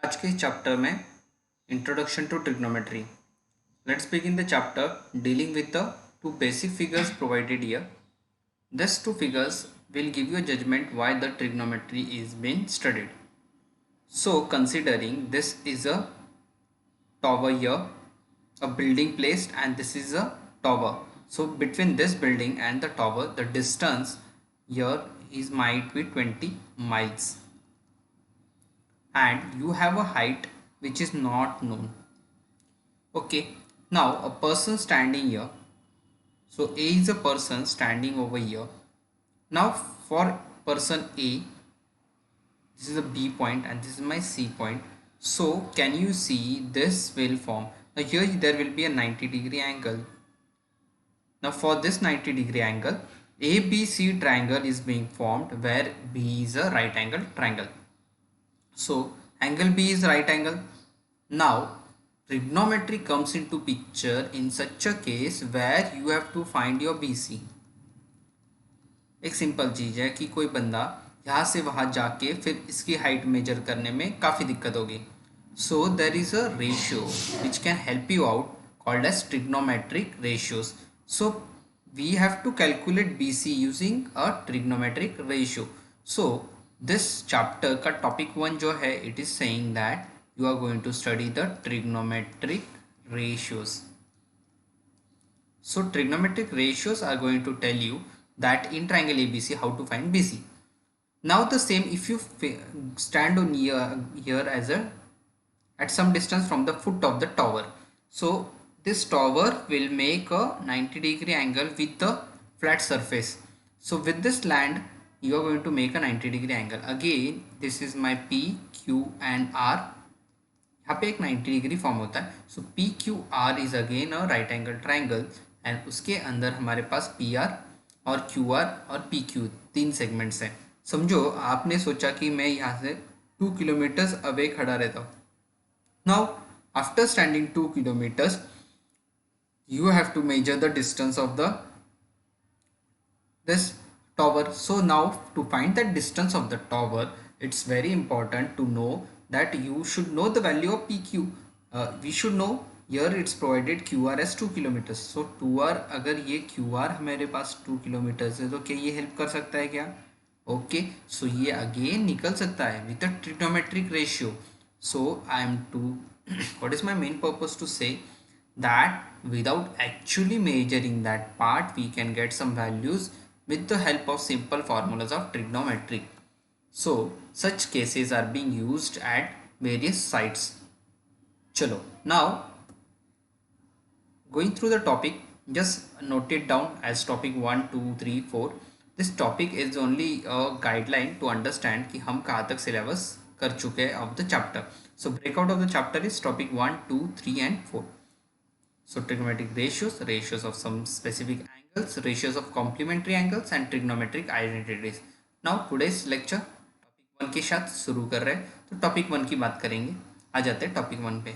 आज के चैप्टर में introduction to trigonometry. Let's begin the chapter dealing with the two basic figures provided here. These two figures will give you a judgment why the trigonometry is being studied. So considering this is a tower here, a building placed, and this is a tower. So between this building and the tower, the distance here is might be 20 miles, and you have a height which is not known. Okay, now a person standing here. So A is a person standing over here. Now for person A, this is a B point and this is my C point. So can you see this will form? Now here there will be a 90-degree angle. Now for this 90-degree angle, ABC triangle is being formed where B is a right angle triangle. So angle B is right angle. Now trigonometry comes into picture in such a case where you have to find your BC. एक simple चीज़ है कि कोई बंदा यहाँ से वहाँ जाके फिर इसकी हाइट मेजर करने में काफ़ी दिक्कत होगी. So there is a ratio which can help you out called as trigonometric ratios. So we have to calculate B C using a trigonometric ratio. So this chapter का टॉपिक 1 जो है it is saying that you are going to study the trigonometric ratios. So trigonometric ratios are going to tell you that in triangle ABC how to find BC. Now the same if you stand on here as a at some distance from the foot of the tower. So this tower will make a 90-degree angle with the flat surface. So with this land you are going to make a 90-degree angle. Again this is my P, Q and R. यहाँ पे एक 90 degree form होता है. So P Q R is again a right angle triangle and उसके अंदर हमारे पास P R और क्यू आर और पी क्यू 3 सेगमेंट्स हैं. समझो आपने सोचा कि मैं यहाँ से 2 किलोमीटर्स अवे खड़ा रहता हूँ. Now after standing 2 kilometres you have to measure the distance of this tower. So now to find the distance of the tower, it's very important to know that you should know the value of PQ. We should know here it's provided QR as 2 kilometers. So 2R अगर ये QR हमारे पास 2 kilometers है तो क्या ये help कर सकता है क्या? Okay, so ये again निकल सकता है with a trigonometric ratio. So I am to what is my main purpose to say that without actually measuring that part we can get some values with the help of simple formulas of trigonometry. So such cases are being used at various sites. Chalo, now going through the topic, just note it down as topic 1, 2, 3, 4. This topic is only a guideline to understand कि हम कहाँ तक syllabus कर चुके हैं of the chapter. So breakout of the chapter is topic 1, 2, 3 and 4. So trigonometric ratios, ratios of some specific angles, ratios of complementary angles and trigonometric identities. Now today's lecture topic 1 के साथ शुरू कर रहे हैं. तो टॉपिक 1 की बात करेंगे. आ जाते हैं टॉपिक 1 पे.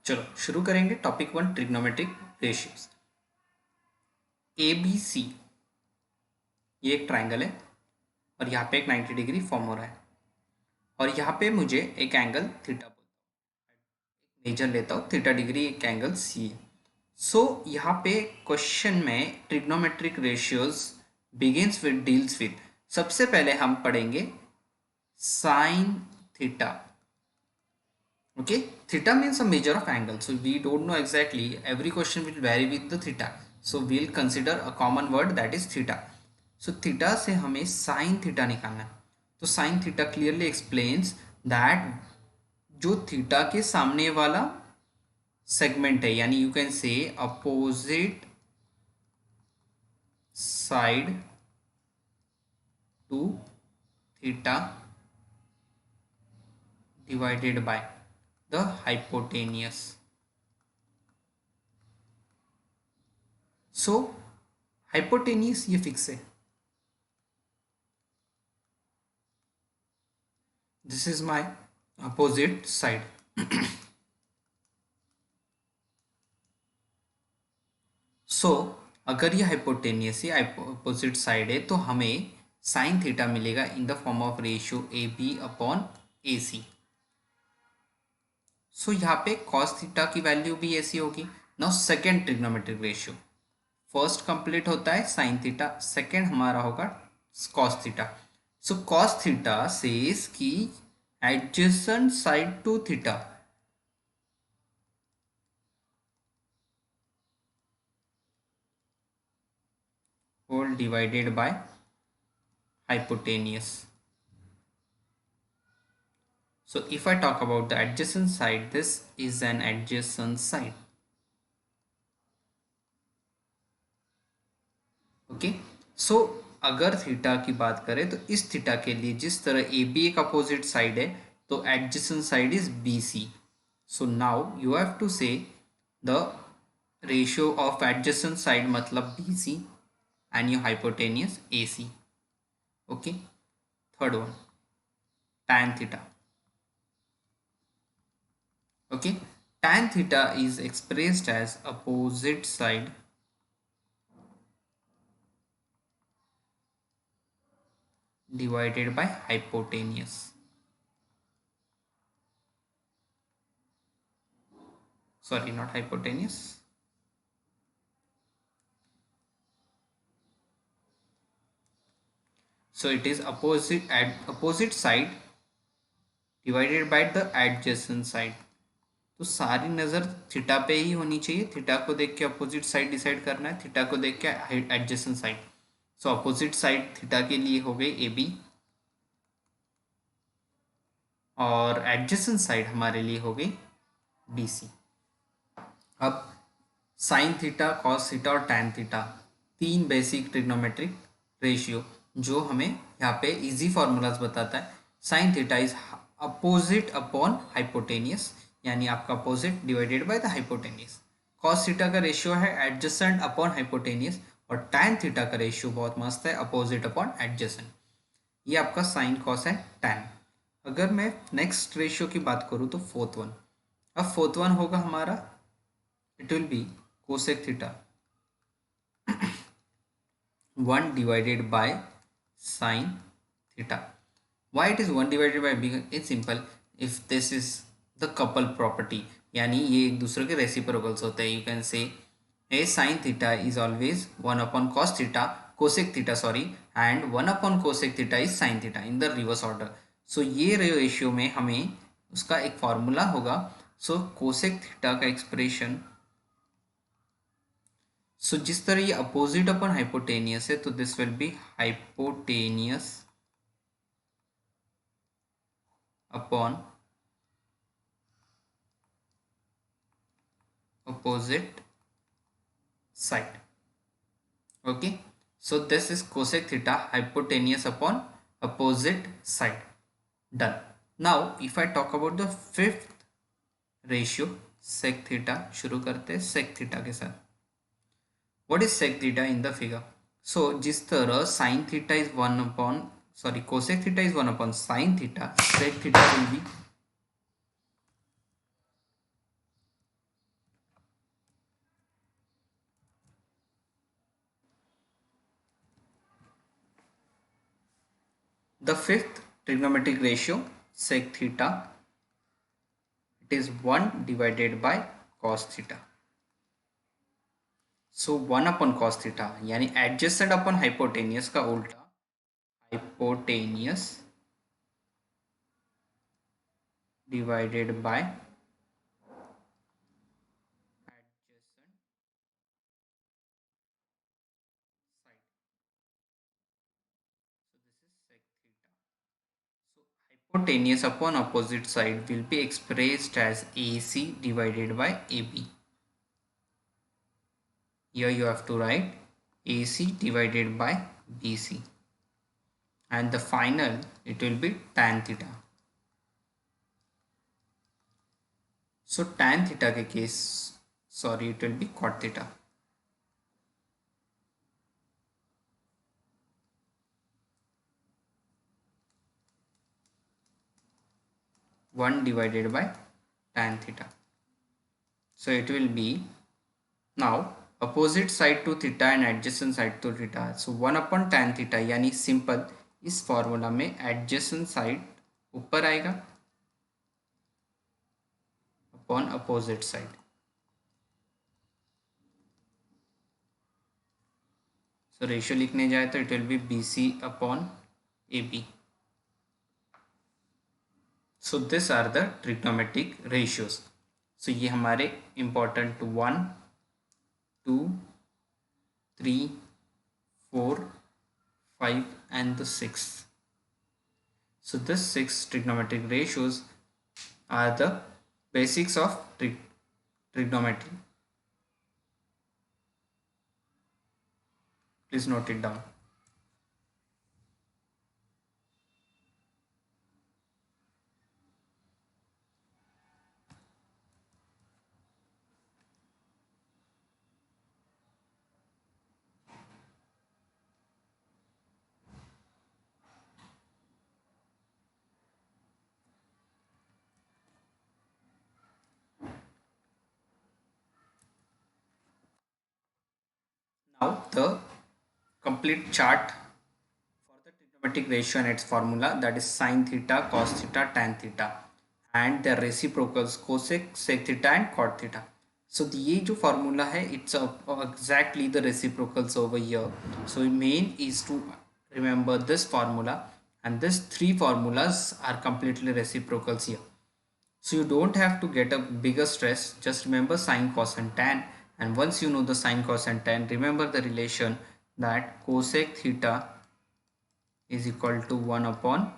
चलो शुरू करेंगे. Topic 1 trigonometric ratios. A B C ये एक ट्राइंगल है और यहाँ पे एक 90 डिग्री फॉर्म हो रहा है और यहाँ पे मुझे एक एंगल थीटा मेजर लेता हूँ. थीटा डिग्री एक एंगल सी है. सो यहाँ पे क्वेश्चन में trigonometric ratios begins with deals with. सबसे पहले हम पढ़ेंगे sine theta. Okay, theta means a measure of angle. So we don't know exactly. Every question will vary with the theta. So we'll consider a common word that is theta. So theta से हमें sin theta निकालना है. तो sin theta clearly explains that जो theta के सामने वाला segment है यानी you can say opposite side to theta divided by the hypotenuse. So hypotenuse ये फिक्स है. This is my opposite side. सो अगर ये हाइपोटेनियस या अपोजिट साइड है तो हमें साइन थीटा मिलेगा in the form of ratio A B upon A C. So यहाँ पे कॉस थीटा की वैल्यू भी ऐसी होगी। Now second trigonometric ratio, first complete होता है साइन थीटा, सेकेंड हमारा होगा cos theta. So cos theta says की adjacent side to theta whole divided by hypotenuse. So if I talk about the adjacent side, this is an adjacent side. Okay. So अगर theta की बात करें तो इस theta के लिए जिस तरह ए बी एक अपोजिट साइड है तो adjacent side is B C. So now you have to say the ratio of adjacent side मतलब B C and your hypotenuse A C. Okay. Third one tan theta. Okay, tan theta is expressed as opposite side divided by hypotenuse. Sorry, not hypotenuse. So it is opposite side divided by the adjacent side. तो सारी नज़र theta पे ही होनी चाहिए। Theta को देख के opposite side decide करना है, थीटा को देख के एडजेसेंट साइड। सो अपोजिट साइड थीटा के लिए हो गई ए बी और एडजेसेंट साइड हमारे लिए हो गई बी सी। अब साइन थीटा, कॉस थीटा और टैन थीटा, तीन बेसिक ट्रिग्नोमेट्रिक रेशियो जो हमें यहाँ पे इजी फार्मूलाज बताता है। Sine theta is opposite upon hypotenuse, यानी आपका opposite divided by the hypotenuse. Cos theta का रेशियो है एडजेसेंट अपॉन हाइपोटेनियस और टैन थीटा का रेशियो बहुत मस्त है, अपोजिट अपॉन एडजेसेंट। ये आपका साइन कॉस है टैन। अगर मैं नेक्स्ट रेशियो की बात करूँ तो फोर्थ वन। अब फोर्थ वन होगा हमारा, it will be cosec theta 1 divided by sin theta. Why it is 1 divided by? Because it's simple. If this is the couple property, यानी ये एक दूसरे के रेसिप्रोकल्स होते हैं, you can say a sin theta is always 1 upon cos theta, cosec theta sorry, and 1 upon cosec theta is sin theta in the reverse order. So ये ratio में हमें उसका एक फॉर्मूला होगा। सो cosec theta का expression, so जिस तरह ये अपोजिट अपन हाइपोटेनियस है तो this will be hypotenuse upon opposite side. Okay, so this is cosec theta hypotenuse upon opposite side. Done. Now if I talk about the fifth ratio sec theta, शुरू करते हैं सेक theta के साथ। What is sec theta in the figure? So जिस तरह sin theta is 1 upon, sorry, cosec theta is 1 upon sin theta, sec theta will be the fifth trigonometric ratio sec theta. It is 1 divided by cos theta. So 1 upon cos theta यानी adjacent upon hypotenuse का उल्टा, hypotenuse divided by adjacent side. So this is sec theta. So hypotenuse upon opposite side will be expressed as AC divided by AB. Here you have to write AC divided by BC, and the final it will be tan theta. So tan theta के case, sorry, it will be cot theta. One divided by tan theta. So it will be, now opposite side to theta and adjacent side to theta, so 1/tan theta, यानी simple इस formula में adjacent side ऊपर आएगा upon opposite side. So ratio लिखने जाए तो it will be BC upon AB. So this are the trigonometric ratios. So ये हमारे important 1, 2, 3, 4, 5 and the 6. So this 6 trigonometric ratios are the basics of trigonometry. Please note it down. Now the complete chart for the trigonometric ratio and its formula, that is sin theta, cos theta, tan theta, and their reciprocals cosec, sec theta and cot theta. So ये जो formula है, it's exactly the reciprocals over here. So main is to remember this formula, and these three formulas are completely reciprocals here. So you don't have to get a bigger stress. Just remember sine, cos and tan. And once you know the sine, cos and tan, remember the relation that cosec theta is equal to 1 upon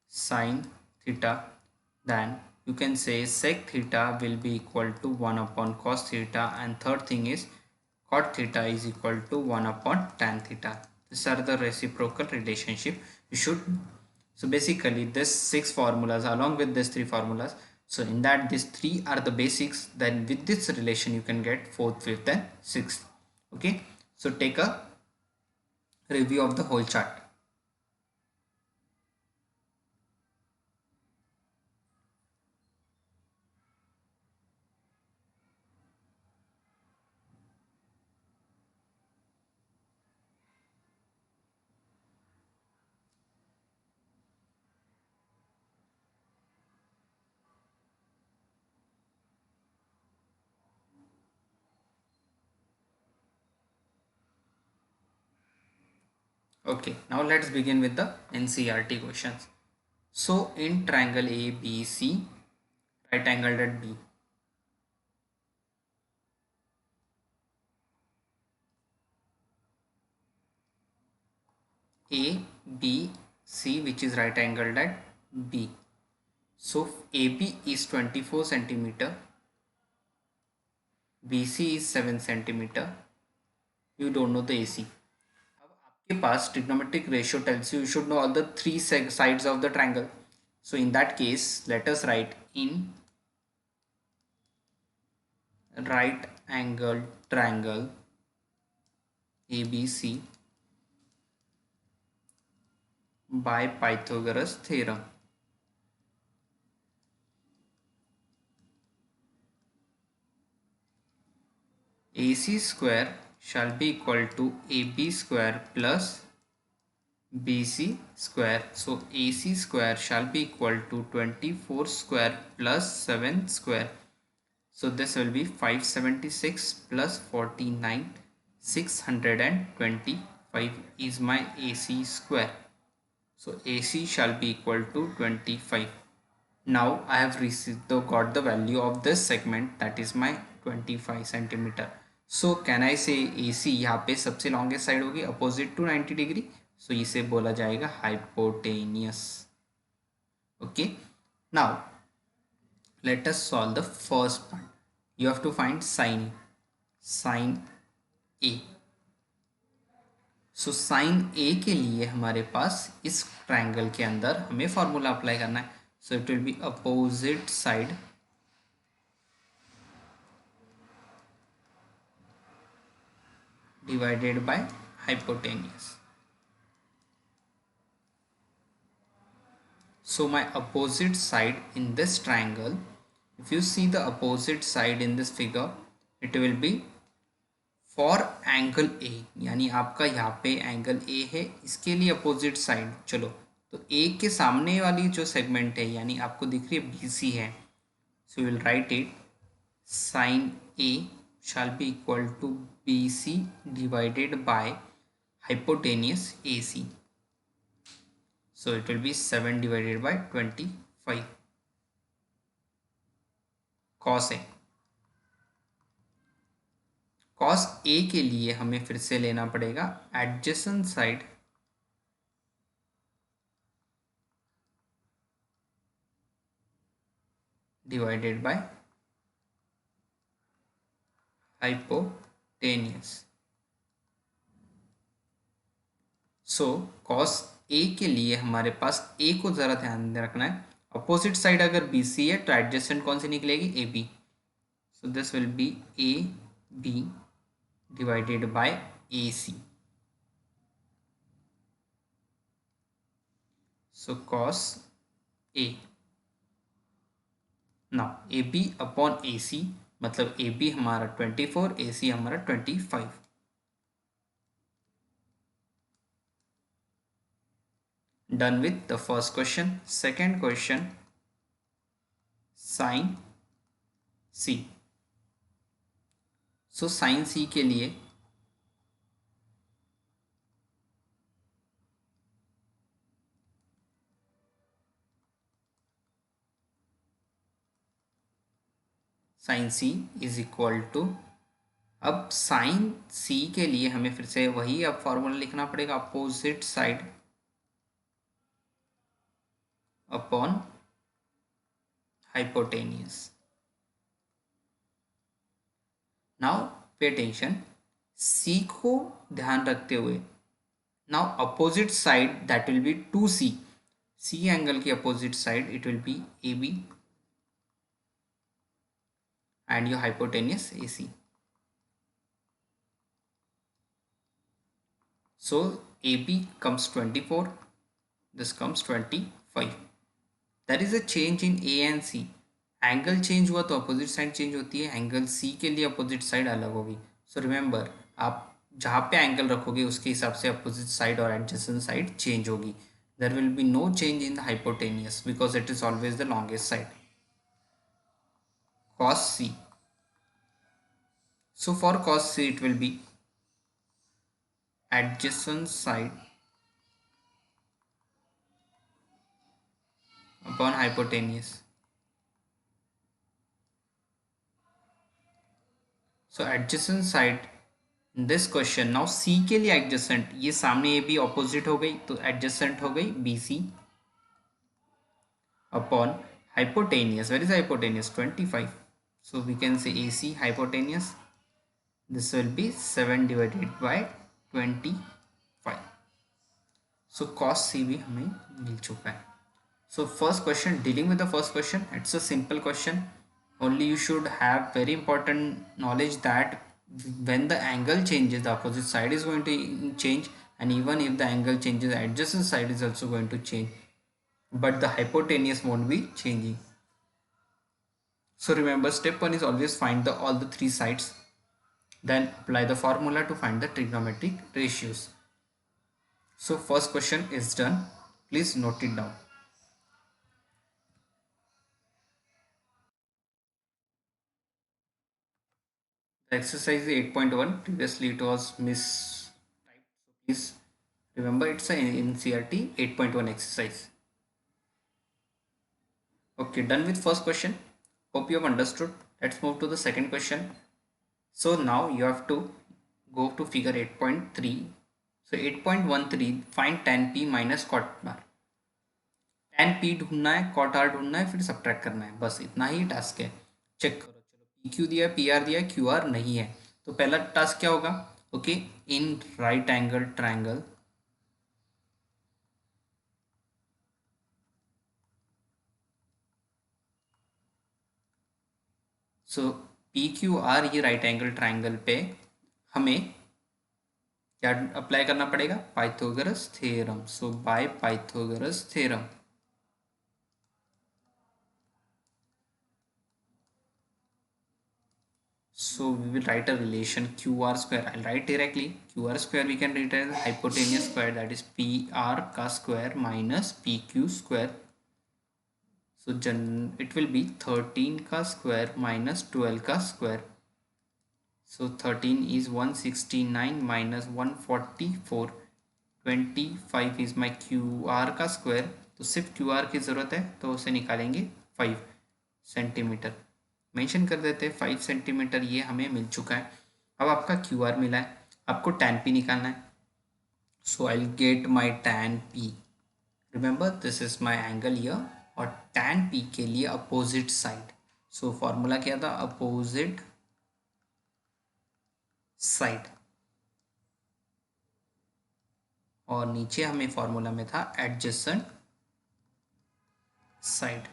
sine theta. Then you can say sec theta will be equal to 1 upon cos theta. And third thing is cot theta is equal to 1 upon tan theta. These are the reciprocal relationship you should. So basically this 6 formulas along with these 3 formulas. So in that these 3 are the basics. Then with this relation you can get 4th, 5th and 6th. Okay. So take a review of the whole chart. Okay, now let's begin with the NCERT questions. So in triangle ABC, right angled at B, ABC, which is right angled at B. So AB is 24 centimeter, BC is 7 centimeter. You don't know the AC. अब आपके पास trigonometric ratio tells you should know all the three sides of the triangle. So in that case, let us write in right angled triangle ABC by Pythagoras theorem. AC square shall be equal to AB square plus BC square. So AC square shall be equal to 24 square plus 7 square. So this will be 576 plus 49, 625 is my AC square. So AC shall be equal to 25. Now I have got the value of this segment, that is my 25 centimeter. So can I say AC यहाँ पे सबसे longest side होगी opposite to 90 degree. So इसे बोला जाएगा hypotenuse. Okay. Now let us solve the first part. You have to find sine A. So sine A के लिए हमारे पास इस ट्रायंगल के अंदर हमें फॉर्मूला अप्लाई करना है. सो it will be opposite side divided bye hypotenuse. So my opposite side in this triangle, if you see the opposite side in this figure, it will be for angle ए, यानी आपका यहाँ पे angle A है, इसके लिए opposite side, चलो तो ए के सामने वाली जो सेगमेंट है यानी आपको दिख रही है बी सी है, so will write it sine A shall be equal to BC divided by hypotenuse AC. So it will be 7 divided by 25 cos A. cos A के लिए हमें फिर से लेना पड़ेगा adjacent side divided by hypotenuse. So cos A के लिए हमारे पास A को ज़रा ध्यान में रखना है. अपोजिट साइड अगर बी सी है तो एडजेसेंट कौन सी निकलेगी, A B. So this will be A B divided by AC. So cos A. Now AB upon AC मतलब AB हमारा 24, AC हमारा 25. Done with the first question. Second question, sin C. So sin C के लिए sin C is equal to, अब sine C के लिए हमें फिर से वही अब फॉर्मूला लिखना पड़ेगा, opposite side upon hypotenuse. Now pay attention, C को ध्यान रखते हुए now opposite side that will be 2C. C angle की opposite side it will be AB and your hypotenuse AC. So AB comes 24, this comes 25. There is a change in A and C. Angle change हुआ तो opposite side change होती है, angle C के लिए opposite side अलग होगी. So remember, आप जहाँ पे एंगल रखोगे उसके हिसाब से अपोजिट साइड और एडजेसेंट साइड चेंज होगी. There will be no change in the hypotenuse because it is always the longest side. cos C. So for cos C it will be adjacent side upon hypotenuse. So adjacent side in this question, now C के लिए adjacent, ये सामने ये भी opposite हो गई तो adjacent हो गई BC upon hypotenuse. Where is hypotenuse? 25. So we can say AC hypotenuse. This will be 7 divided by 25. So cos C भी हमें मिल चुका है. So first question, dealing with the first question, it's a simple question. Only you should have very important knowledge that when the angle changes, the opposite side is going to change, and even if the angle changes, the adjacent side is also going to change, but the hypotenuse won't be changing. So remember, step 1 is always find all the three sides, then apply the formula to find the trigonometric ratios. So first question is done. Please note it down. The exercise is 8.1. Previously it was mistyped. So please remember it's an NCERT 8.1 exercise. Okay, done with first question. Hope you have understood. Let's move to the second question. So now you have to go to figure 8.3. So 8.13, find tan P minus cot bar. tan P ढूंढना है, cot R ढूंढना है, फिर subtract करना है, बस इतना ही task है. चेक करो. चलो PQ दिया, PR दिया, QR नहीं है, तो पहला टास्क क्या होगा? Okay, in right angle triangle so PQR ये राइट एंगल ट्रायंगल पे हमें क्या अप्लाई करना पड़ेगा? Pythagoras theorem. So bye Pythagoras theorem. So we will write a relation QR square. I'll write directly QR square. We can write as hypotenuse square, that is PR ka square minus PQ square. So it will be 13 ka square minus 12 ka square. So 13 is 169 minus 144. 25 is my QR का square. तो सिर्फ QR की ज़रूरत है तो उसे निकालेंगे 5 centimetre. Mention कर देते हैं 5 सेंटीमीटर. ये हमें मिल चुका है. अब आपका QR मिला है, आपको tan P निकालना है. So I will get my tan P. Remember this is my angle here. और tan P के लिए अपोजिट साइड. सो फॉर्मूला क्या था? Opposite side. और नीचे हमें फॉर्मूला में था एडजेसेंट साइड.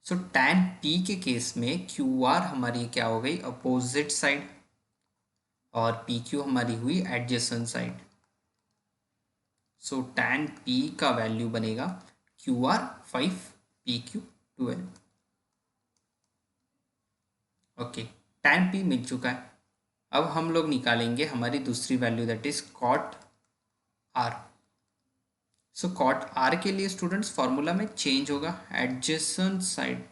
सो tan P के केस में QR हमारी क्या हो गई? Opposite side. और PQ हमारी हुई एडजेसेंट साइड. सो tan P का वैल्यू बनेगा QR 5, PQ 12. Okay, tan P मिल चुका है. अब हम लोग निकालेंगे हमारी दूसरी value, that is cot R. So cot R के लिए स्टूडेंट्स फॉर्मूला में चेंज होगा. Adjacent side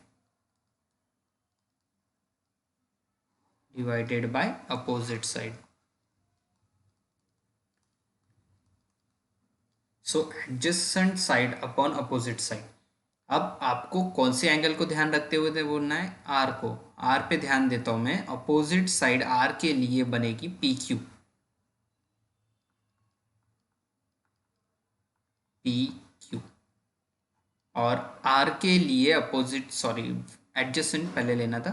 divided by opposite side. So adjacent side upon opposite side. अब आपको कौन से एंगल को ध्यान रखते हुए बोलना है? आर को. आर पे ध्यान देता हूं मैं. अपोजिट साइड आर के लिए बनेगी पी क्यू. P Q. और आर के लिए अपोजिट, सॉरी एडजेसेंट पहले लेना था,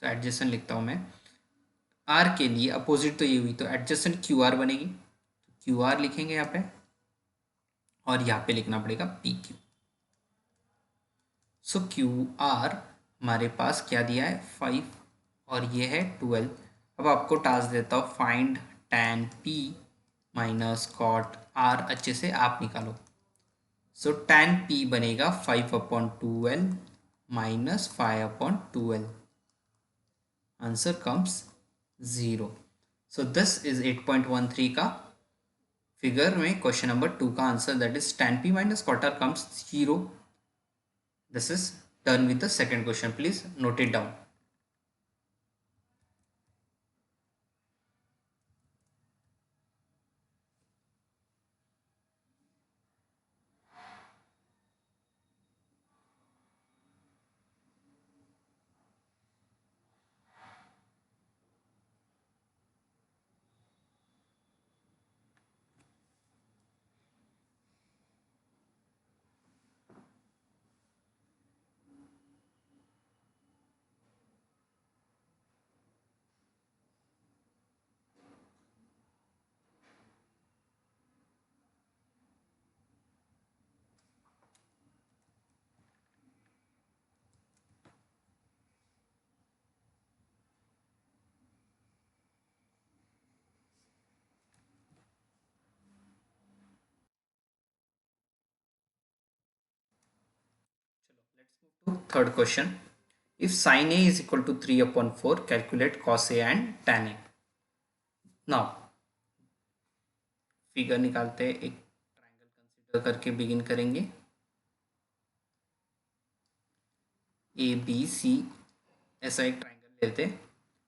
तो एडजेसेंट लिखता हूं मैं. आर के लिए अपोजिट तो ये हुई, तो एडजेसेंट क्यू आर बनेगी. क्यू आर लिखेंगे यहाँ पे. और यहाँ पे लिखना पड़ेगा पी क्यू. सो क्यू आर हमारे पास क्या दिया है? 5 और ये है 12. अब आपको टास्क देता हूँ, find tan P minus cot R. अच्छे से आप निकालो. सो tan P बनेगा 5/12 minus 5/12. Answer comes 0. So this is 8.13 का फिगर में क्वेश्चन नंबर 2 का answer, that is tan P minus cot R comes 0. This is done with the second question. Please note it down. Third question. If sin A is equal to 3/4, calculate cos A and tan A. Now, figure निकालते हैं. एक triangle consider करके begin करेंगे. ए B सी ऐसा एक triangle लेते हैं.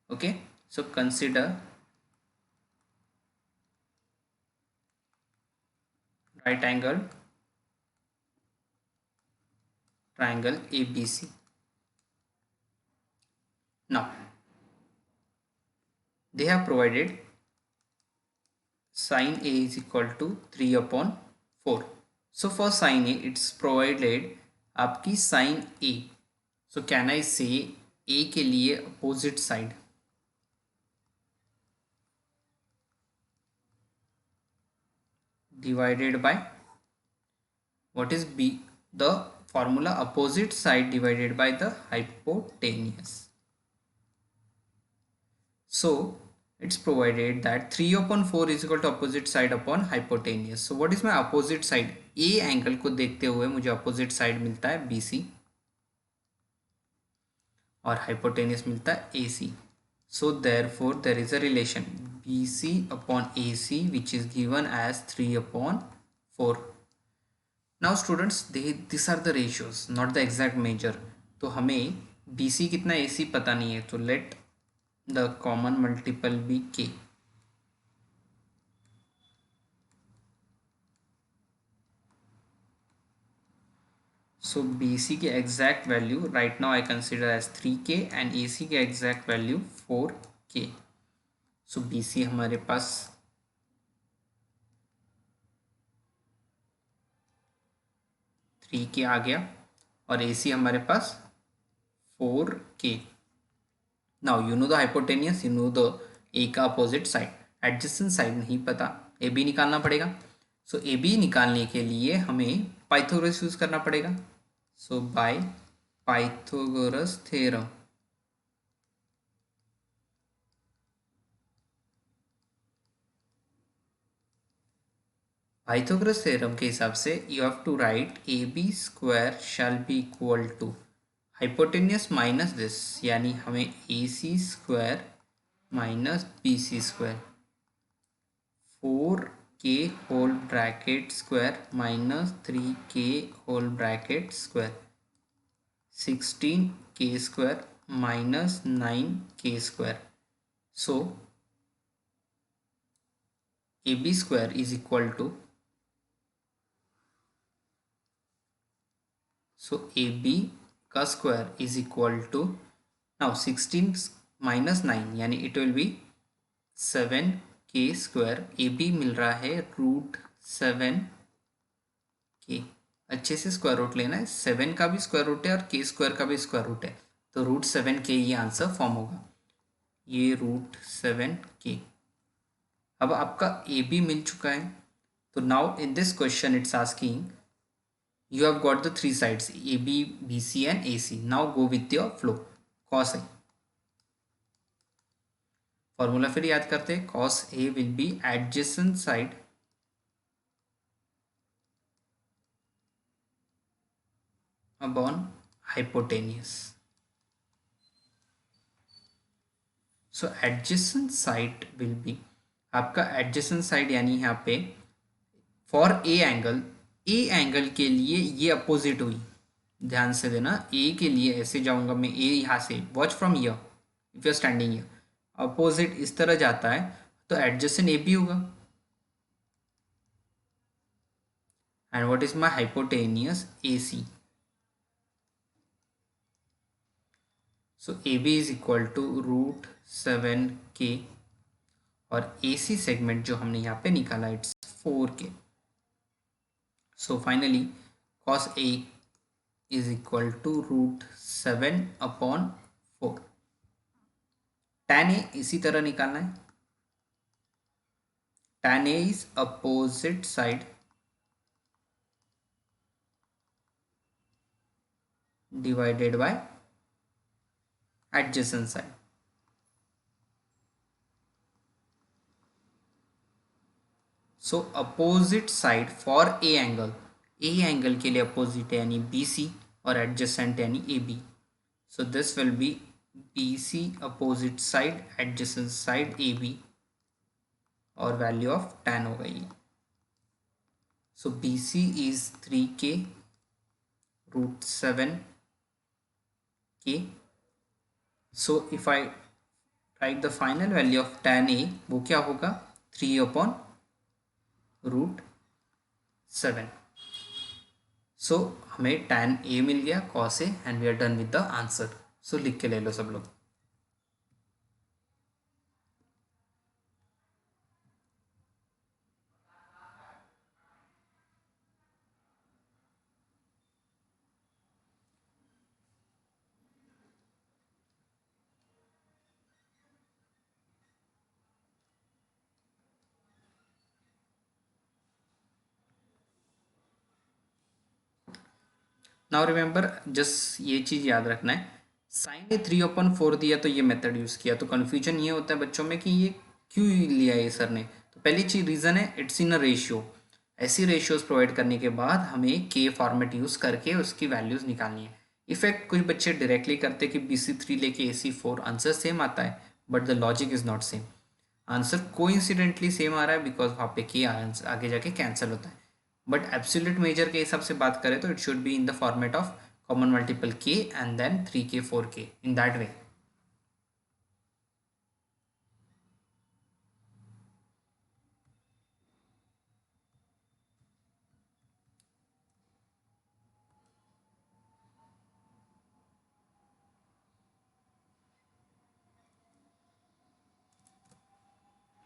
Okay, so consider right angle triangle ABC. Now they have provided sin A is equal to 3/4. So for sin A it's provided आपकी sin A. So can I say A के लिए opposite side? Divided by what is B? The formula opposite side divided by the hypotenuse. So it's provided that 3 upon 4 is equal to opposite side upon hypotenuse. So what is my opposite side? A angle को देखते हुए मुझे opposite side मिलता है BC और hypotenuse मिलता है AC. So therefore there is a relation BC upon AC which is given as 3 upon 4. Now students, these are the ratios, not the exact measure. तो हमें BC कितना AC पता नहीं है, तो let the common multiple be K. So BC के exact value right now I consider as 3K and AC के exact value 4K. So BC हमारे पास 3K आ गया और AC हमारे पास 4K. Now you know the hypotenuse, you know the A का opposite side, adjacent side नहीं पता, AB निकालना पड़ेगा. So AB निकालने के लिए हमें पाइथागोरस यूज करना पड़ेगा. So by Pythagoras theorem, Pythagoras theorem के हिसाब से you have to write AB square shall be equal to hypotenuse minus this, यानी हमें AC square minus BC square 4K whole bracket square minus 3K whole bracket square 16K square minus 9K square. So AB square is equal to, so AB का square is equal to, now 16 minus 9 यानी it will be 7K square. AB मिल रहा है √7K. अच्छे से square root लेना है, 7 का भी स्क्वायर रूट है और K स्क्वायर का भी स्क्वायर रूट है, तो √7K ये आंसर फॉर्म होगा, ये √7K. अब आपका AB मिल चुका है. तो now in this question it's asking you have got the three sides AB, BC and AC. Now go with your flow. Cos A. Formula फिर याद करते हैं. Cos A will be adjacent side upon hypotenuse. So adjacent side will be, आपका adjacent side यानी यहाँ पे for A angle, A angle के लिए ये अपोजिट हुई, ध्यान से देना. A के लिए ऐसे जाऊंगा मैं, A यहाँ से, watch from here, if you are standing here, opposite इस तरह जाता है तो एडजेसेंट AB होगा. And what is my hypotenuse AC. So AB is equal to √7K और AC सेगमेंट जो हमने यहाँ पे निकाला it's 4K. So finally cos A is equal to √7 upon 4. tan A इसी तरह निकालना है. tan A is opposite side divided by adjacent side. So opposite side for A angle, A angle के लिए opposite है यानी BC और adjacent यानी AB. So this will be BC opposite side adjacent side AB और value of tan होगा ये. So BC is 3K √7K. So if I write the final value of tan A, वो क्या होगा, 3 upon √7. So हमें tan A मिल गया, cos A, and we are done with the answer. So लिख के ले लो सब लोग. नाउ रिमेंबर, जस्ट ये चीज़ याद रखना है, साइन ए 3/4 दिया तो ये मेथड यूज़ किया, तो कन्फ्यूजन ये होता है बच्चों में कि ये क्यों लिया ये सर ने? तो पहली चीज रीज़न है इट्स इन अ रेशियो। ऐसी रेशियोज प्रोवाइड करने के बाद हमें के फॉर्मेट यूज़ करके उसकी वैल्यूज़ निकालनी है। इफेक्ट कुछ बच्चे डायरेक्टली करते कि BC3 लेके AC4, आंसर सेम आता है but the logic is not same. Answer coincidentally same आ रहा है बिकॉज वहाँ पे के आगे जाके कैंसिल होता है। बट एब्सोल्यूट मेजर के हिसाब से बात करें तो it should be in the format of common multiple के and then 3K 4K in that way.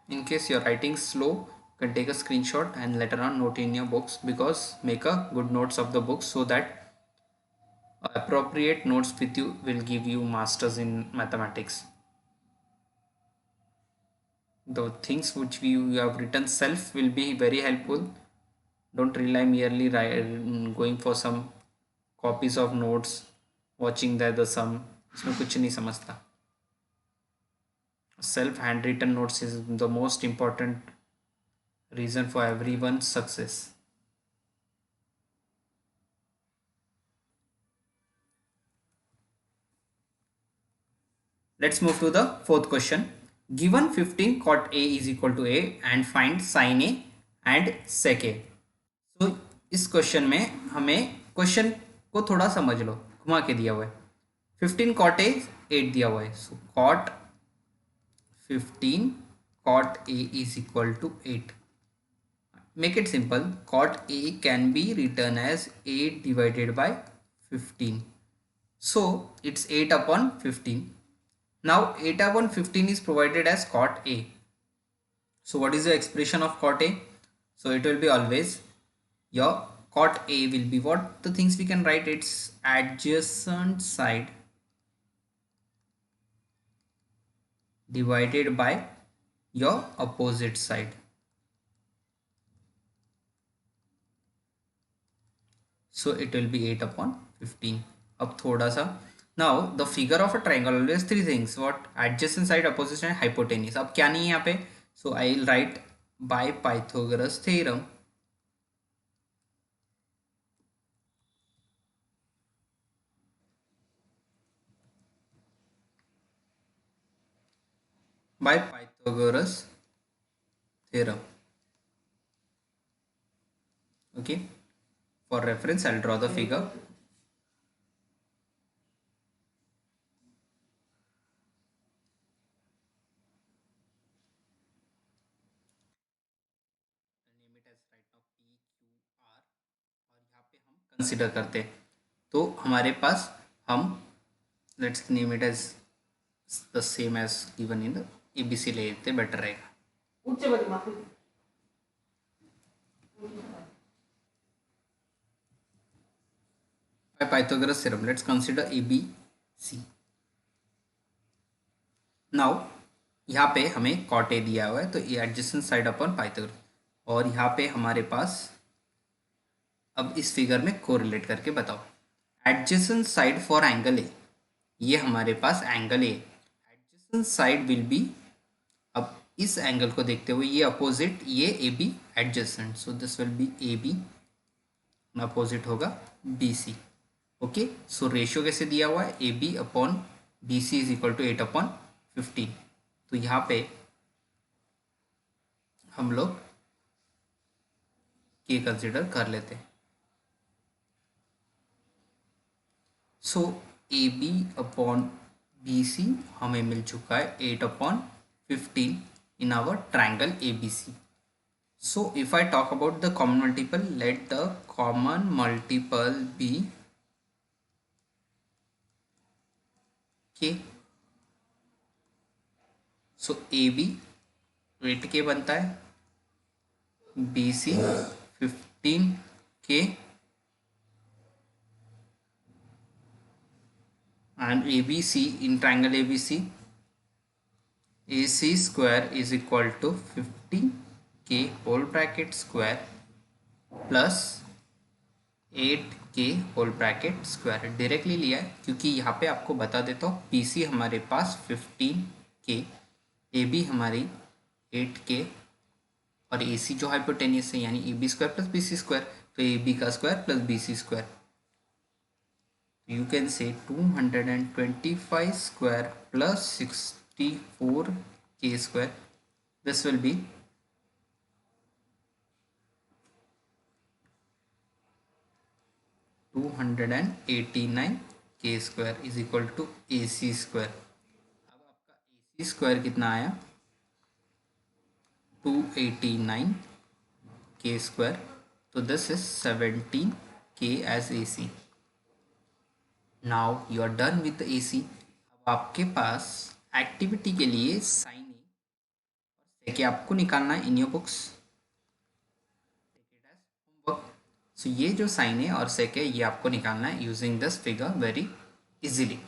In case you're writing slow, you can take a screenshot and later on note in your books, because make a good notes of the books so that appropriate notes with you will give you masters in mathematics. The things which you have written self will be very helpful. Don't rely merely going for some copies of notes, watching the sum. इसमें कुछ नहीं समझता. Self handwritten notes is the most important reason for everyone's success. Let's move to the fourth question. Given 15 cot A is equal to A and find sin A and sec A. तो इस question में हमें question को थोड़ा समझ लो, घुमा के दिया हुआ है. 15 cot A 8 दिया हुआ है. सो cot 15 cot A is equal to 8. Make it simple. Cot A can be written as 8 divided by 15. So it's 8 upon 15. Now 8 upon 15 is provided as cot A. So what is the expression of cot A? So it will be always your cot A will be what? The things we can write, its adjacent side divided by your opposite side. So it will be 8 upon 15. अब थोड़ा सा, now the figure of a triangle always three things. What? Adjacent side, opposite side, hypotenuse. अब क्या नहीं है यहाँ पे? So I'll write by Pythagoras theorem. By Pythagoras theorem. Okay. For reference, I'll draw the figure. Name it as right now PQR और यहाँ पे हम कंसिडर करते हैं तो हमारे पास हम let's name it as the same as given in the ABC ले लेते बेटर रहेगा. By Pythagoras theorem, let's consider ABC. Now यहाँ पे हमें cot A दिया हुआ है तो ये एडजेसेंट साइड अपॉन पाइथागोरस, और यहाँ पे हमारे पास अब इस फिगर में कोरिलेट करके बताओ. Adjacent side for angle A, ये हमारे पास angle A. Adjacent side will be, अब इस एंगल को देखते हुए ये अपोजिट, ये A B adjacent, so this will be A B, opposite होगा BC. ओके, सो रेशियो कैसे दिया हुआ है? A B upon BC is equal to 8 upon 15. तो यहाँ पे हम लोग के कंसिडर कर लेते हैं. सो ए बी अपॉन BC हमें मिल चुका है 8 upon 15 in our triangle ABC. So if I talk about the common multiple, let the common multiple be K. So AB 8K बनता है, BC 15K and ABC in triangle ABC, AC square is equal to 50K whole bracket square plus 8K whole bracket square. Directly लिया है क्योंकि यहाँ पे आपको बता देता हूँ BC हमारे पास 15K, AB हमारी 8k और AC जो हाइपोटेनियस है यानी AB square plus BC square, तो AB का square plus BC square, you can say 225 square plus 64k square. This will be 289k square is equal to AC square. अब आपका AC square कितना आया 289k square, तो this is 17k as AC. Now you are done with the AC. अब आपके पास activity के लिए sign ए और सेक आपको निकालना है इन योर बुक्स. सो ये जो साइन है और सेक है ये आपको निकालना है using this figure very easily.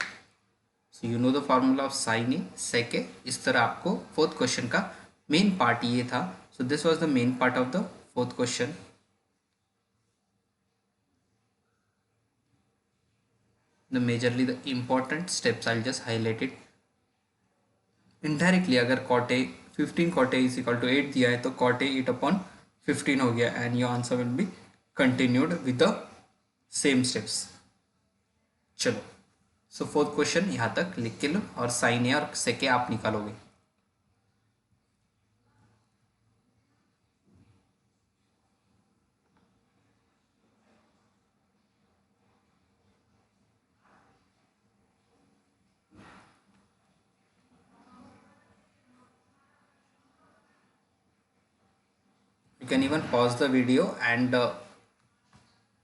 So you know the formula of sine A sec है. इस तरह आपको फोर्थ क्वेश्चन का मेन पार्ट ये था. So this was the main part of the fourth question. The majorly the important steps I'll just highlight it. Indirectly अगर cot A 15 cot A is equal to 8 दिया है तो cot A 8 upon 15 हो गया and your answer will be continued with the same steps. चलो, सो fourth question यहाँ तक लिख के लो और साइन ए और सेक ए आप निकालोगे. You can even pause the video and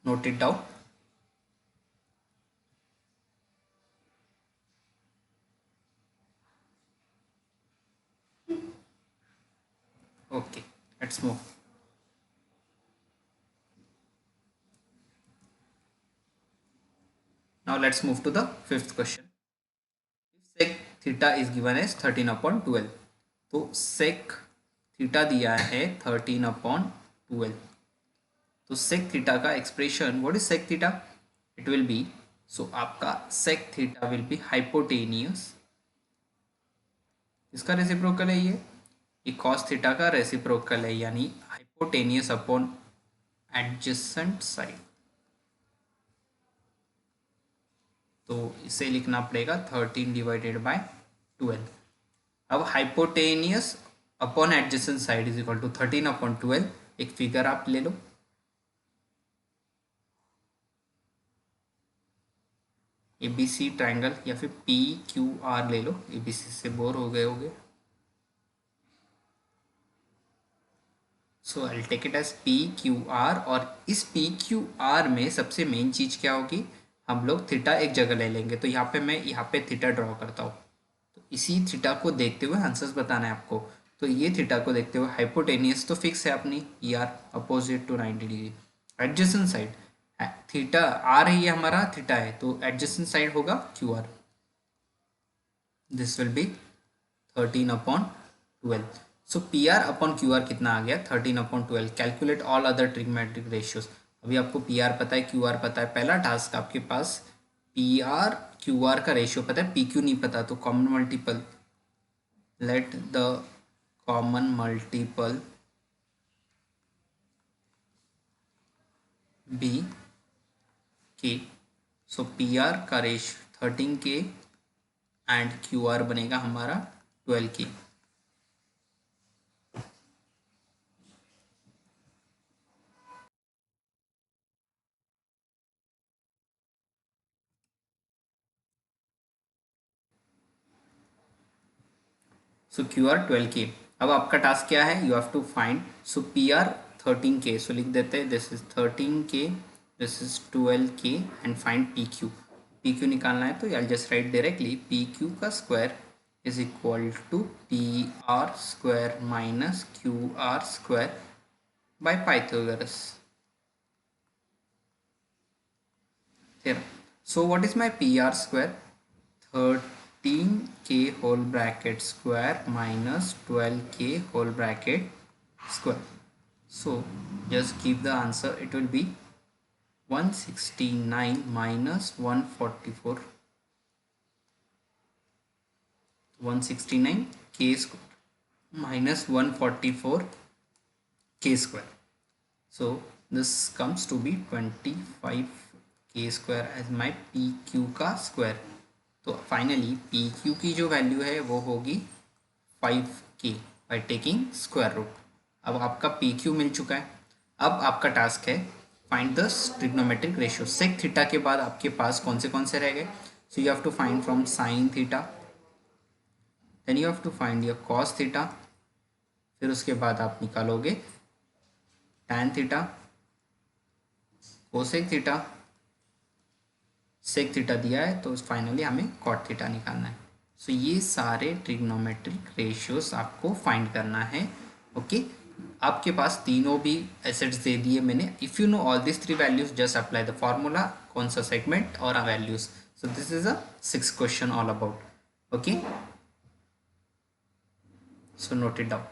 note it down. Okay, let's move. Now let's move to the fifth question. If sec theta is given as 13 upon 12, तो sec थीटा दिया है 13 अपॉन 12, तो sec theta का expression what is sec theta, it will be, so आपका sec theta will be hypotenuse. इसका reciprocal है ये cos theta का रेसिप्रोकल है यानी हाइपोटेनियस अपॉन एडजेसेंट साइड. तो इसे लिखना पड़ेगा 13 डिवाइडेड बाय 12. अब hypotenuse upon adjacent side is equal to 13 upon 12. एक फिगर आप ले लो, ABC ट्राइंगल या फिर PQR ले लो. ABC से बोर हो गए होगे, so I take it as PQR. और इस PQR में सबसे मेन चीज क्या होगी, हम लोग थीटा एक जगह ले लेंगे. तो यहाँ पे मैं यहाँ पे थीटा ड्रॉ करता हूँ. तो इसी थीटा को देखते हुए आंसर्स बताना है आपको. तो ये थीटा को देखते हुए हाइपोटेनियस तो फिक्स है अपनी ER opposite to 90 degree. Adjacent side theta R है, ये हमारा थीटा है, तो एडजेसेंट साइड होगा QR. This will be 13 upon 12. So PR upon QR कितना आ गया 13 upon 12. Calculate all other trigonometric ratios. अभी आपको PR पता है, QR पता है. पहला टास्क आपके पास PR QR का रेशियो पता है, PQ नहीं पता. तो common multiple, let the common multiple be K. So PR का रेशियो 13K एंड QR बनेगा हमारा 12K. सो QR 12K. अब आपका टास्क क्या है, you have to find. So PR 13K, सो लिख देते हैं this is 13K, this is 12K and find PQ निकालना है. तो I just write directly PQ का square is equal to PR square minus QR square by Pythagoras theorem. So what is my PR square, 13K whole bracket square minus 12K whole bracket square. So just give the answer, it will be 169 minus 144, 169K square. minus 144 k square. So this comes to be 25 k square as my P Q का square. तो finally P Q की जो value है वो होगी 5k by taking square root. अब आपका P Q मिल चुका है. अब आपका टास्क है find the trigonometric ratio. Sec theta के बाद आपके पास कौन से रह गए. So you have to find from sine theta, then you have to find your cos theta, फिर उसके बाद आप निकालोगे tan theta, cosec theta, sec theta दिया है तो फाइनली हमें कॉट थीटा निकालना है. सो ये सारे ट्रिग्नोमेट्रिक रेशियोज आपको फाइंड करना है. ओके आपके पास तीनों भी एसेट्स दे दिए मैंने. If you know all this three values just apply the formula, कौन सा सेगमेंट और values. So this is a 6 question all about. Okay so note it down.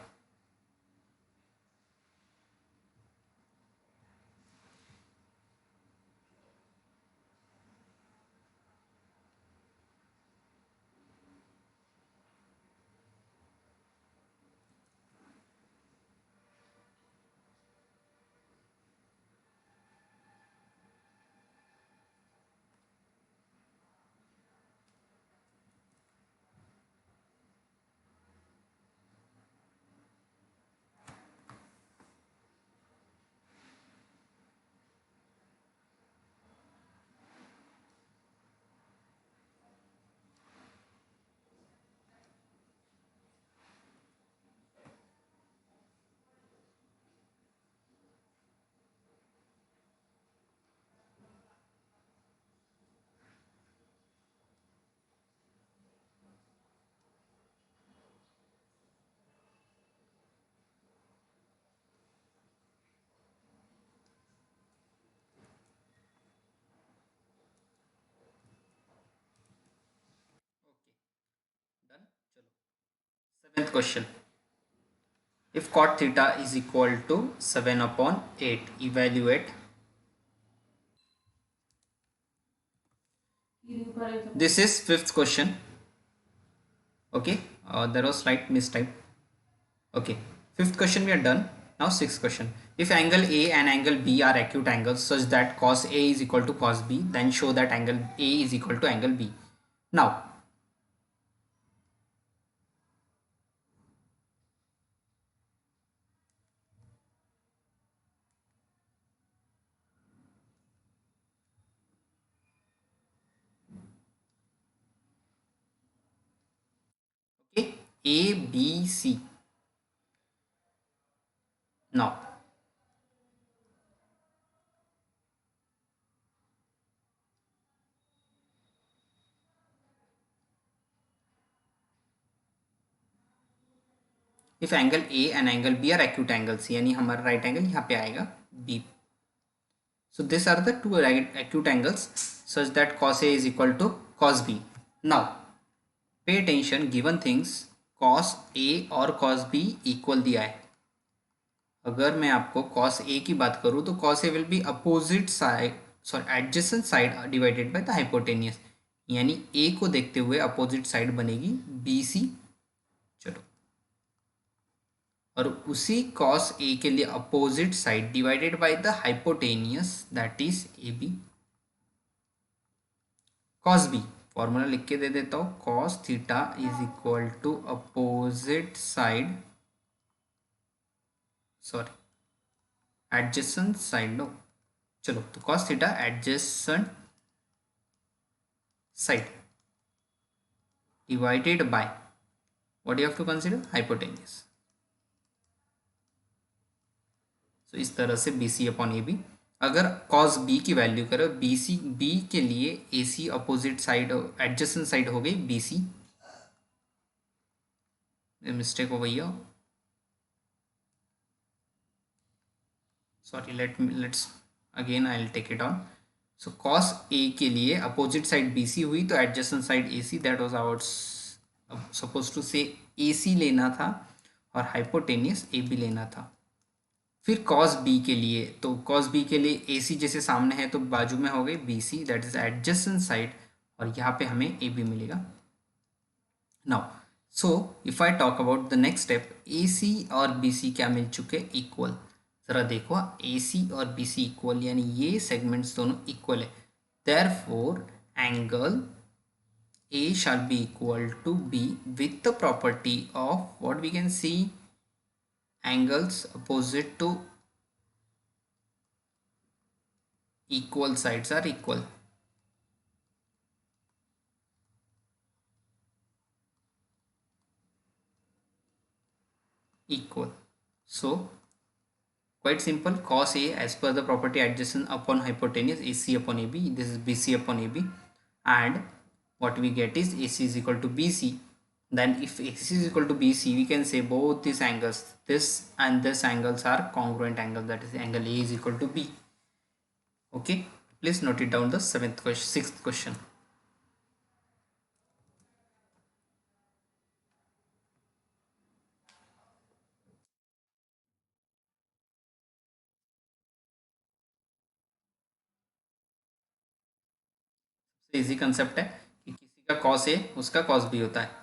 Done. चलो 7th question. If cot theta is equal to 7 upon 8, evaluate. This is 5th question. Okay, there was slight mistype. Okay, 5th question we are done. Now 6th question. If angle A and angle B are acute angles such that cos A is equal to cos B, then show that angle A is equal to angle B. Now, okay, A, B, C. Now, if angle A and angle B are acute angles, यानी हमारा right angle यहाँ पे आएगा B. So these are the two acute angles such that cos A is equal to cos B. Now pay attention, given things cos A और cos B equal दिया है. अगर मैं आपको cos A की बात करूँ तो cos A will be opposite side, sorry adjacent side divided by the hypotenuse. यानी A को देखते हुए opposite side बनेगी BC. चलो, और उसी cos A के लिए opposite side divided by the hypotenuse that is AB. cos B formula लिख के दे देता हूँ. cos theta is equal to opposite side, sorry adjacent side. No, चलो तो cos theta adjacent side divided by what you have to consider hypotenuse. तो इस तरह से B C upon A B. अगर cos b की वैल्यू करो B C, B के लिए A C opposite side adjacent side हो गई बी सी. मिस्टेक हो गई है, sorry. Let's again I will take it on. So cos a के लिए अपोजिट साइड बी सी हुई तो adjacent side A C, that was our suppose to say A सी लेना था और हाइपोटेनियस ए बी लेना था. फिर cos b के लिए, तो cos b के लिए ए सी जैसे सामने है तो बाजू में हो गई B C, that is adjacent side, और यहाँ पे हमें ए बी मिलेगा. Now so if I talk about the next step, A C और बी सी क्या मिल चुके इक्वल। जरा देखो, ए सी और बी सी इक्वल यानी ये सेगमेंट्स दोनों इक्वल है, therefore angle A shall be equal to B with the property of what we can see, angles opposite to equal sides are equal. Equal. So quite simple, cos A as per the property adjacent upon hypotenuse AC upon AB, this is BC upon AB, and what we get is AC is equal to BC. Then if AC is equal to BC, we can say both these angles, this and this angles are congruent angles, that is angle A is equal to B. Okay, please note it down the sixth question. Easy concept है कि किसी का cos A उसका cos B होता है।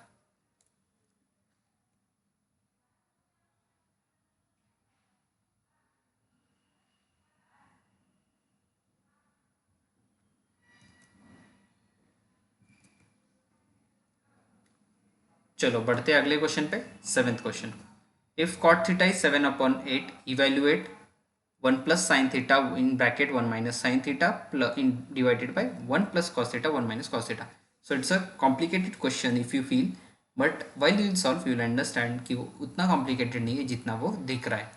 चलो बढ़ते हैं अगले क्वेश्चन पे, seventh question. If cot theta is 7/8, evaluate 1 plus sine theta in bracket 1 minus sine theta in divided by 1 plus cos theta 1 minus cos theta. So it's a complicated question if you feel, but while you will solve you will understand कि वो उतना complicated नहीं है जितना वो दिख रहा है।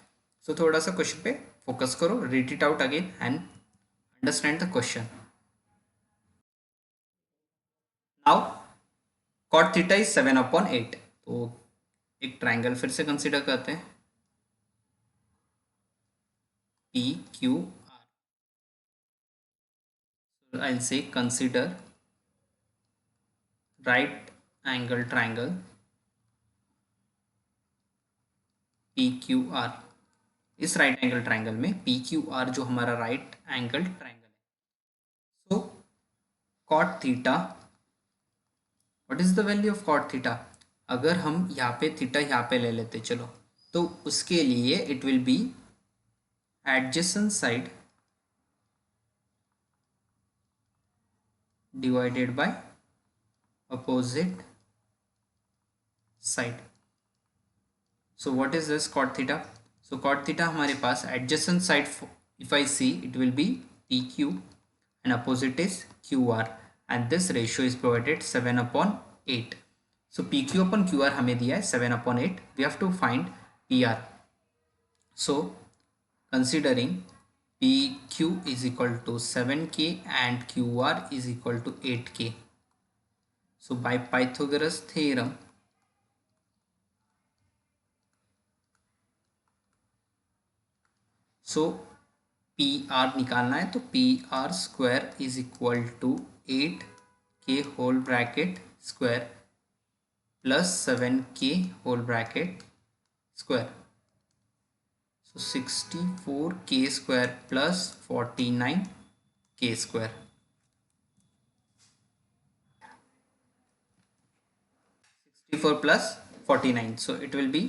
सो थोड़ा सा क्वेश्चन पे फोकस करो, read it out again and understand the question. Now cot theta is 7/8, तो एक ट्राइंगल फिर से कंसिडर करते हैं, P Q R. I say consider right angle triangle P Q R. इस राइट एंगल ट्राइंगल में पी क्यू आर जो हमारा राइट एंगल ट्राइंगल है, so cot theta, what is the value of cot theta. अगर हम यहाँ पे theta यहाँ पे ले लेते चलो, तो उसके लिए it will be adjacent side divided by opposite side. So what is this cot theta. So cot theta हमारे पास adjacent side, if I see it will be P Q and opposite is QR, and this ratio is provided 7/8. So PQ upon QR हमें दिया है 7/8, we have to find PR. So considering PQ is equal to 7K and QR is equal to 8K, so by Pythagoras theorem, so P R निकालना है, तो P R square is equal to 8K whole bracket square plus 7K whole bracket square. So 64K square plus 49K square, 64 plus 49, so it will be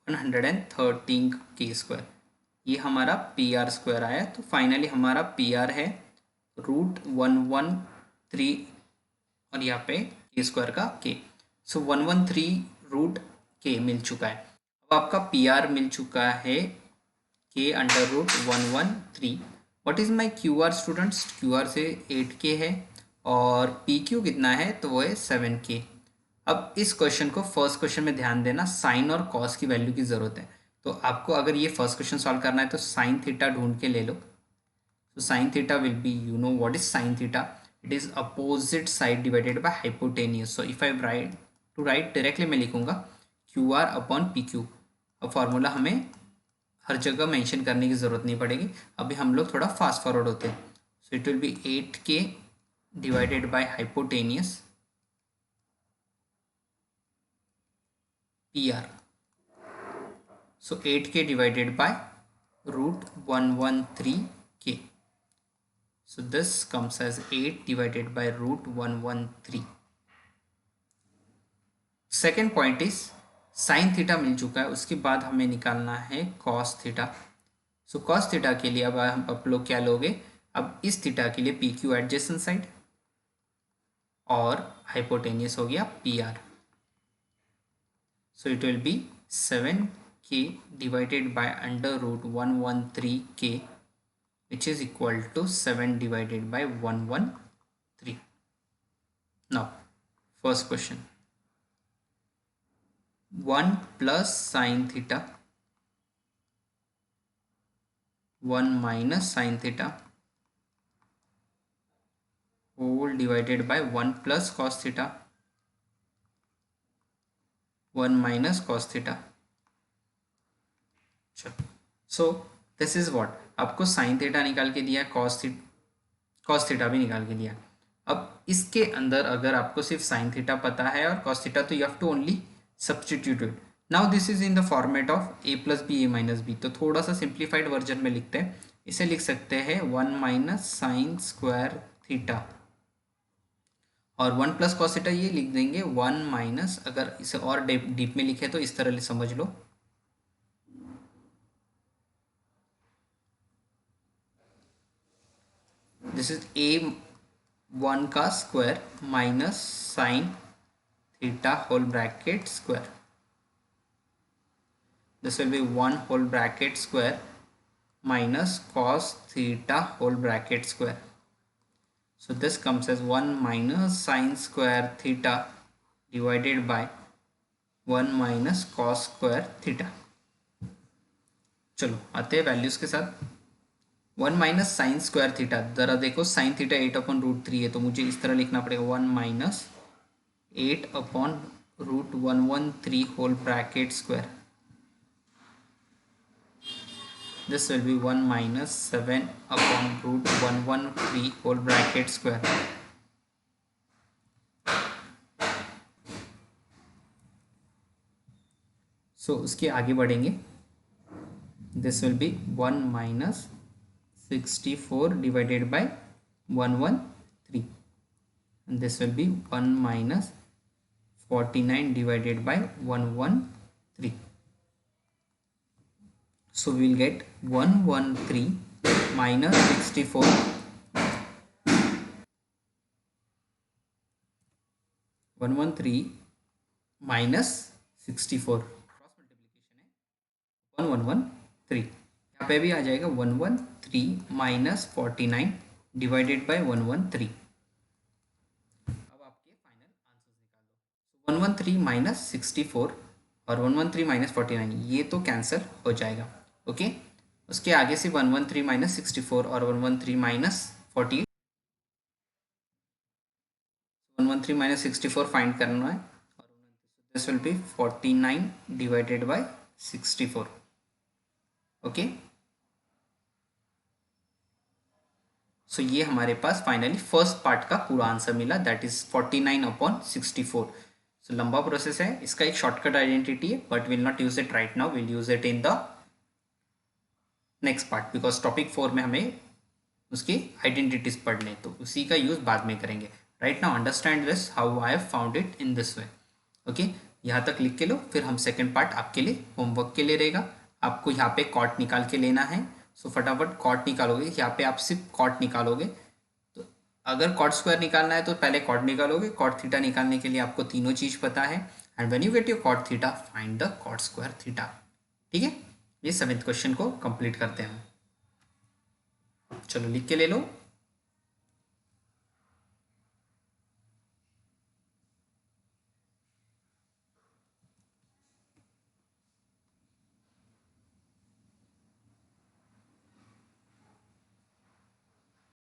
113K square. ये हमारा P R square आया, तो finally हमारा P R है √113 और यहाँ पे के स्क्वायर का के, सो 113 √k मिल चुका है। अब आपका पी आर मिल चुका है k/√113। What is my Q R students, Q R से 8K है और पी क्यू कितना है, तो वो है 7K। अब इस क्वेश्चन को फर्स्ट क्वेश्चन में ध्यान देना, साइन और कॉस की वैल्यू की ज़रूरत है। तो आपको अगर ये फर्स्ट क्वेश्चन सॉल्व करना है तो साइन थीटा ढूंढ के ले लो। तो sine theta will be, you know what is sine theta, it is opposite side divided by hypotenuse. So if I write to write directly मैं लिखूंगा Q R upon P Q. अब formula हमें हर जगह मेंशन करने की ज़रूरत नहीं पड़ेगी, अभी हम लोग थोड़ा फास्ट फॉरवर्ड होते हैं। सो it will B 8K divided by hypotenuse P R. So 8K divided by √113K. So this comes as 8 divided by √113. Second point is sine theta मिल चुका है, उसके बाद हमें निकालना है cos theta. So cos theta के लिए अब आप लोग क्या लोगे, अब इस थीटा के लिए पी क्यू एडजेसेंट साइड और हाइपोटेनियस हो गया P R. So it will be 7k divided by under root 113k which is equal to 7 divided by 113. Now first question, 1 plus sin theta 1 minus sin theta whole divided by 1 plus cos theta 1 minus cos theta. चलो, सो this is what, आपको sin theta निकाल के दिया, cos theta भी निकाल के दिया। अब इसके अंदर अगर आपको सिर्फ sin थीटा पता है और cos थीटा, तो you have to only substitute it. Now this is in the format of a plus B A minus B, तो थोड़ा सा सिंप्लीफाइड वर्जन में लिखते हैं। इसे लिख सकते हैं 1 माइनस साइन स्क्वायर थीटा और 1 प्लस कॉस थीटा, ये लिख देंगे 1 माइनस, अगर इसे और डीप में लिखे तो इस तरह समझ लो, दिस इज a1 का square minus sine theta whole bracket square, this will be 1 whole bracket square minus cos theta whole bracket square. So this comes as 1 minus sin square theta divided by 1 minus cos square theta. चलो आते हैं values के साथ। 1 minus sine square theta, जरा देखो sine theta 8/√3 है, तो मुझे इस तरह लिखना पड़ेगा 1 minus 8/√113 whole bracket square. This will be 1 minus 7/√113 whole bracket square. So उसके आगे बढ़ेंगे, this will be 1 minus 64 divided by 113 and this will be 1 minus 49 divided by 113. So we will get 113 minus 64 113 minus 64, cross multiplication है 1113, यहाँ पे भी आ जाएगा 113 minus 49 divided bye 113। अब आपके फाइनल आंसर्स निकाल दो। 113 माइनस 64 और 113 माइनस 49 ये तो कैंसिल हो जाएगा। ओके, उसके आगे से 113 माइनस 64 और 113 माइनस 48, 113 माइनस 64 फाइंड करना है और this will be 49 divided by 64। Okay, so ये हमारे पास फाइनली फर्स्ट पार्ट का पूरा आंसर मिला, दैट इज 49/64। सो लंबा प्रोसेस है, इसका एक शॉर्टकट आइडेंटिटी है, but will not use it right now, will use it in the next part, because topic 4 में हमें उसकी आइडेंटिटीज पढ़ लें, तो उसी का यूज बाद में करेंगे। Right now understand this how I have found it in this way. Okay, यहाँ तक लिख के लो, फिर हम सेकेंड पार्ट आपके लिए होमवर्क के लिए रहेगा। आपको यहाँ पे कॉट निकाल के लेना है, सो फटाफट कॉट निकालोगे, यहाँ पे आप सिर्फ कॉट निकालोगे। तो अगर कॉट स्क्वायर निकालना है तो पहले कॉट निकालोगे, कॉट थीटा निकालने के लिए आपको तीनों चीज पता है, and when you get your cot theta find the cot square theta. ठीक है, ये 7th क्वेश्चन को कंप्लीट करते हैं। चलो लिख के ले लो।